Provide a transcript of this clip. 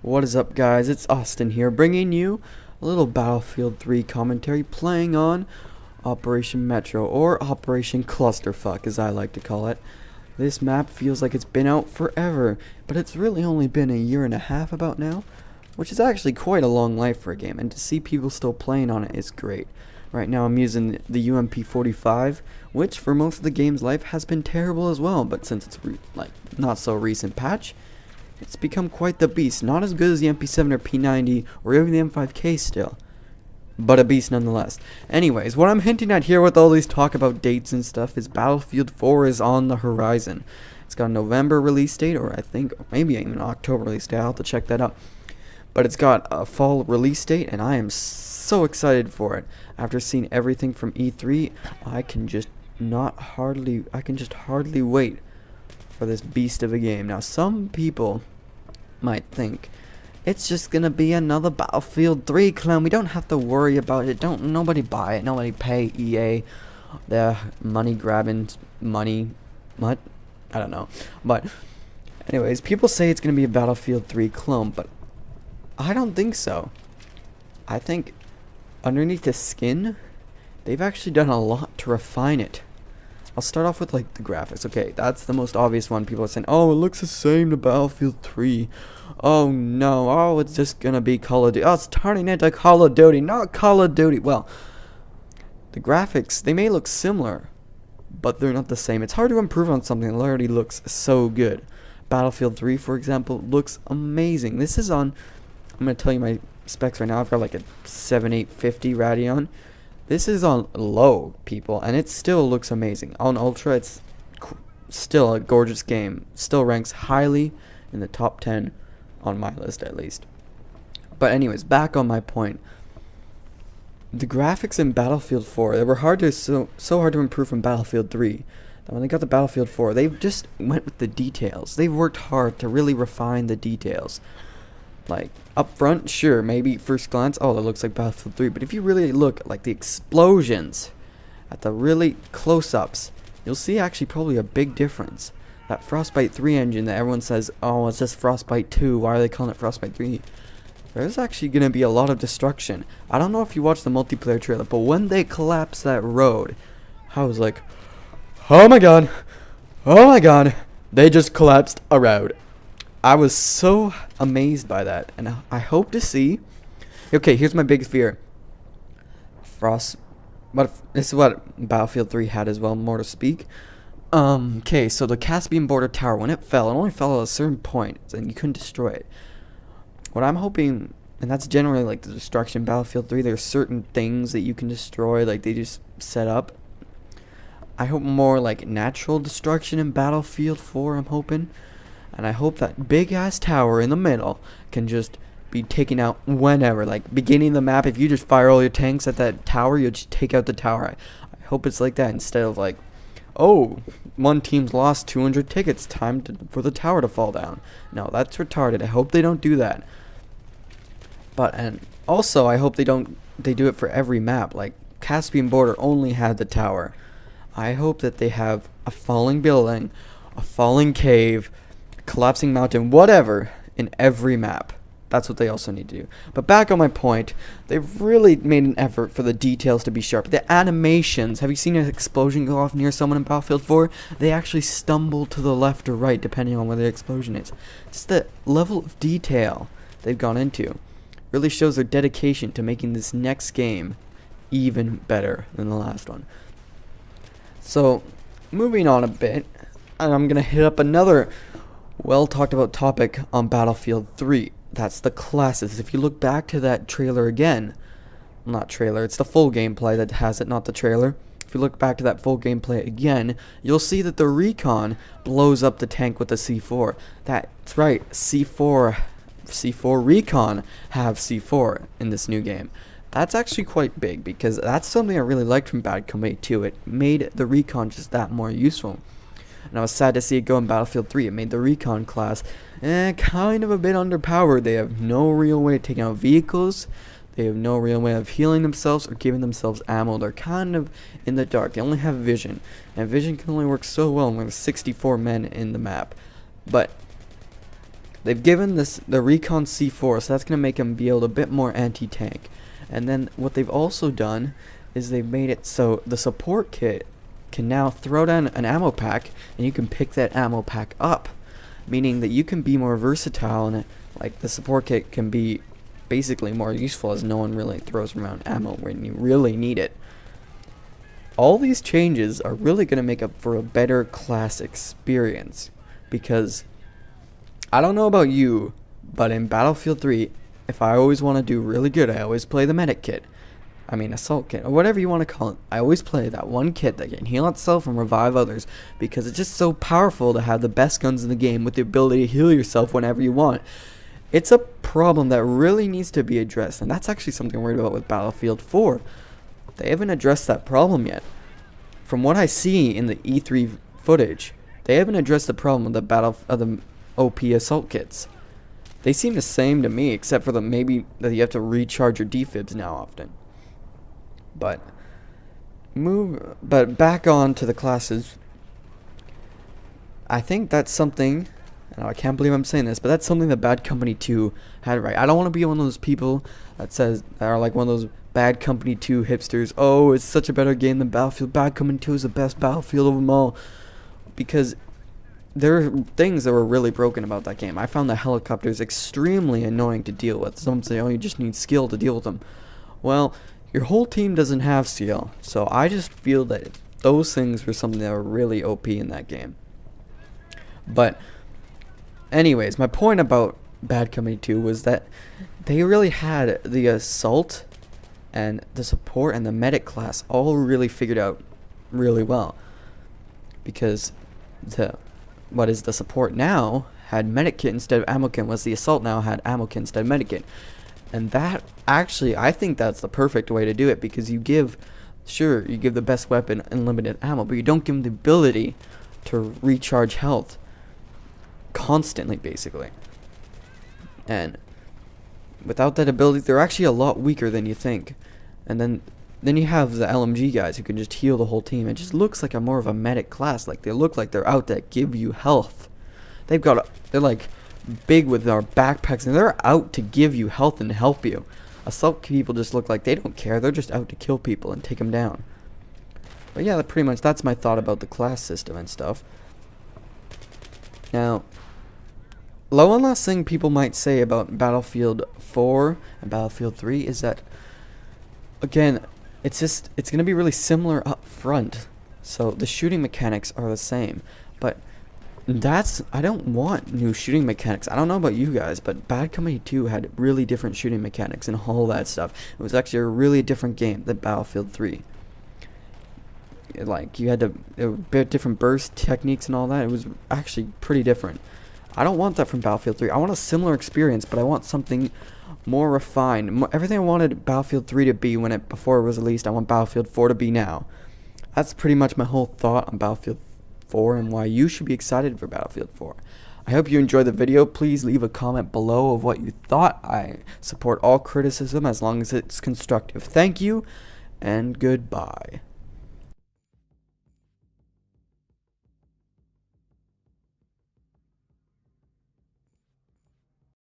What is up, guys? It's Austin here, bringing you a little Battlefield 3 commentary playing on Operation Metro, or Operation Clusterfuck as I like to call it. This map feels like it's been out forever, but it's really only been a year and a half about now, which is actually quite a long life for a game, and to see people still playing on it is great. Right now I'm using the UMP45, which for most of the game's life has been terrible as well, but since it's not so recent patch, it's become quite the beast. Not as good as the MP7 or P90 or even the M5K still, but a beast nonetheless. Anyways, what I'm hinting at here with all these talk about dates and stuff is Battlefield 4 is on the horizon. It's got a November release date, or I think maybe even an October release date. I'll have to check that out. But it's got a fall release date, and I am so excited for it. After seeing everything from E3, I can just hardly wait for this beast of a game. Now, some people might think it's just gonna be another Battlefield 3 clone. We don't have to worry about it. Nobody buy it. Nobody pay EA their money grabbing money. What? I don't know. But anyways, people say it's gonna be a Battlefield 3 clone, but I don't think so. I think underneath the skin, they've actually done a lot to refine it. I'll start off with like the graphics. Okay, that's the most obvious one. People are saying, oh, it looks the same to Battlefield 3. Oh no, oh, it's just gonna be Call of Duty. Oh, it's turning into Call of Duty, not Call of Duty. Well, the graphics, they may look similar, but they're not the same. It's hard to improve on something that already looks so good. Battlefield 3, for example, looks amazing. This is on, I'm gonna tell you my specs right now. I've got like a 7850 Radeon. This is on low, people, and it still looks amazing. On Ultra, it's still a gorgeous game. Still ranks highly in the top 10 on my list, at least. But anyways, back on my point. The graphics in Battlefield 4, they were so hard to improve from Battlefield 3. That when they got to Battlefield 4, they just went with the details. They worked hard to really refine the details. Like, up front, sure, maybe first glance, oh, it looks like Battlefield 3, but if you really look at, like, the explosions, at the really close-ups, you'll see actually probably a big difference. That Frostbite 3 engine that everyone says, oh, it's just Frostbite 2, why are they calling it Frostbite 3? There's actually going to be a lot of destruction. I don't know if you watched the multiplayer trailer, but when they collapsed that road, I was like, oh my god, they just collapsed a road. I was so amazed by that, and I hope to see. Okay, here's my biggest fear. This is what Battlefield 3 had as well, more to speak. Okay, so the Caspian Border Tower, when it only fell at a certain point, and you couldn't destroy it. What I'm hoping, and that's generally like the destruction in Battlefield 3, there's certain things that you can destroy, like they just set up. I hope more like natural destruction in Battlefield 4, I'm hoping. And I hope that big-ass tower in the middle can just be taken out whenever. Like, beginning of the map, if you just fire all your tanks at that tower, you'll just take out the tower. I hope it's like that instead of like, oh, one team's lost 200 tickets, for the tower to fall down. No, that's retarded. I hope they don't do that. And also, I hope they do it for every map. Like, Caspian Border only had the tower. I hope that they have a falling building, a falling cave, collapsing mountain, whatever, in every map. That's what they also need to do. But back on my point, they've really made an effort for the details to be sharp. The animations, have you seen an explosion go off near someone in Battlefield 4? They actually stumble to the left or right depending on where the explosion is. Just the level of detail they've gone into really shows their dedication to making this next game even better than the last one. So, moving on a bit, and I'm going to hit up another well talked about topic on Battlefield 3. That's the classes. If you look back to that trailer again, not trailer, it's the full gameplay that has it, not the trailer. If you look back to that full gameplay again, you'll see that the Recon blows up the tank with the C4. That's right, C4 Recon have C4 in this new game. That's actually quite big, because that's something I really liked from Bad Company 2. It made the Recon just that more useful. And I was sad to see it go in Battlefield 3. It made the Recon class kind of a bit underpowered. They have no real way of taking out vehicles. They have no real way of healing themselves or giving themselves ammo. They're kind of in the dark. They only have vision. And vision can only work so well when there's 64 men in the map. But they've given this the Recon C4, so that's going to make him be able to a bit more anti-tank. And then what they've also done is they've made it so the support kit can now throw down an ammo pack, and you can pick that ammo pack up, meaning that you can be more versatile, and like the support kit can be basically more useful as no one really throws around ammo when you really need it. All these changes are really going to make up for a better class experience, because I don't know about you, but in Battlefield 3, if I always want to do really good, I always play the medic kit. I mean, assault kit, or whatever you want to call it. I always play that one kit that can heal itself and revive others, because it's just so powerful to have the best guns in the game with the ability to heal yourself whenever you want. It's a problem that really needs to be addressed, and that's actually something I'm worried about with Battlefield 4. They haven't addressed that problem yet. From what I see in the E3 footage, they haven't addressed the problem with the OP assault kits. They seem the same to me, except for maybe that you have to recharge your defibs now often. But back on to the classes. I think that's something, and I can't believe I'm saying this, but that's something that Bad Company 2 had right. I don't want to be one of those people that are like one of those Bad Company 2 hipsters. Oh, it's such a better game than Battlefield. Bad Company 2 is the best Battlefield of them all. Because there are things that were really broken about that game. I found the helicopters extremely annoying to deal with. Some say, oh, you just need skill to deal with them. Well, your whole team doesn't have skill. So I just feel that those things were something that were really OP in that game. But anyways, my point about Bad Company 2 was that they really had the assault and the support and the medic class all really figured out really well, because the support now had medic kit instead of ammo kit, was the assault now had ammo kit instead of medic kit. And that actually, I think that's the perfect way to do it, because you give the best weapon unlimited ammo, but you don't give them the ability to recharge health constantly, basically. And without that ability, they're actually a lot weaker than you think. And then you have the LMG guys who can just heal the whole team. It just looks like a more of a medic class. Like, they look like they're out to give you health. They're like big with our backpacks, and they're out to give you health and help you. Assault people just look like they don't care. They're just out to kill people and take them down. But yeah, that's my thought about the class system and stuff. Now, one last thing people might say about Battlefield 4 and Battlefield 3 is that, again, it's going to be really similar up front. So the shooting mechanics are the same. But I don't want new shooting mechanics. I don't know about you guys, but Bad Company 2 had really different shooting mechanics and all that stuff. It was actually a really different game than Battlefield 3. You had a bit different burst techniques and all that. It was actually pretty different. I don't want that from Battlefield 3. I want a similar experience, but I want something more refined. Everything I wanted Battlefield 3 to be before it was released, I want Battlefield 4 to be now. That's pretty much my whole thought on Battlefield 4 and why you should be excited for Battlefield 4. I hope you enjoyed the video. Please leave a comment below of what you thought. I support all criticism as long as it's constructive. Thank you, and goodbye.